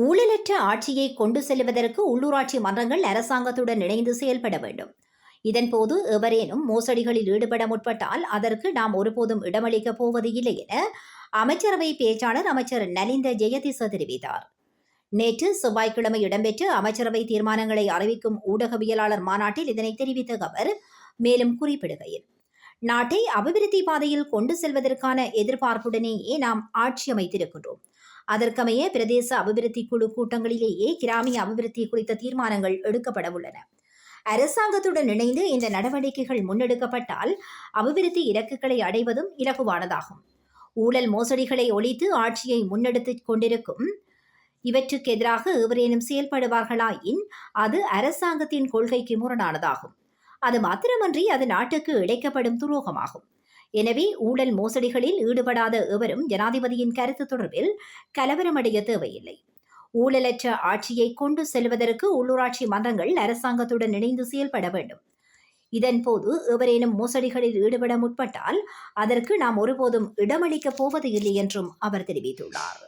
ஊழலற்ற ஆட்சியை கொண்டு செல்வதற்கு உள்ளூராட்சி மன்றங்கள் அரசாங்கத்துடன் இணைந்து செயல்பட வேண்டும். இதன்போது எவரேனும் மோசடிகளில் ஈடுபட முற்பட்டால் அதற்கு நாம் ஒருபோதும் இடமளிக்கப் போவது இல்லை என அமைச்சரவை பேச்சாளர் அமைச்சர் நலிந்த ஜெயதிச தெரிவித்தார். நேற்று செவ்வாய்க்கிழமை இடம்பெற்ற அமைச்சரவை தீர்மானங்களை அறிவிக்கும் ஊடகவியலாளர் மாநாட்டில் இதனை தெரிவித்த அவர் மேலும் குறிப்பிடுகையில், நாட்டை அபிவிருத்தி பாதையில் கொண்டு செல்வதற்கான எதிர்பார்ப்புடனேயே நாம் ஆட்சி அமைத்திருக்கின்றோம். அதற்கமைய பிரதேச அபிவிருத்தி குழு கூட்டங்களிலேயே கிராமிய அபிவிருத்தி குறித்த தீர்மானங்கள் எடுக்கப்பட உள்ளன. அரசாங்கத்துடன் இணைந்து இந்த நடவடிக்கைகள் முன்னெடுக்கப்பட்டால் அபிவிருத்தி இலக்குகளை அடைவதும் இலகுவானதாகும். ஊழல் மோசடிகளை ஒழித்து ஆட்சியை முன்னெடுத்துக் கொண்டிருக்கும் இவற்றுக்கு எதிராக எவரேனும் செயல்படுவார்களாயின் அது அரசாங்கத்தின் கொள்கைக்கு முரணானதாகும். அது மாத்திரமன்றி அது நாட்டுக்கு இழைக்கப்படும் துரோகமாகும். எனவே ஊழல் மோசடிகளில் ஈடுபடாத எவரும் ஜனாதிபதியின் கருத்து தொடர்பில் கலவரமடைய தேவையில்லை. ஊழலற்ற ஆட்சியை கொண்டு செல்வதற்கு உள்ளூராட்சி மன்றங்கள் அரசாங்கத்துடன் இணைந்து செயல்பட வேண்டும். இதன்போது எவரேனும் மோசடிகளில் ஈடுபட முற்பட்டால் அதற்கு நாம் ஒருபோதும் இடமளிக்கப் போவது இல்லை என்றும் அவர் தெரிவித்துள்ளார்.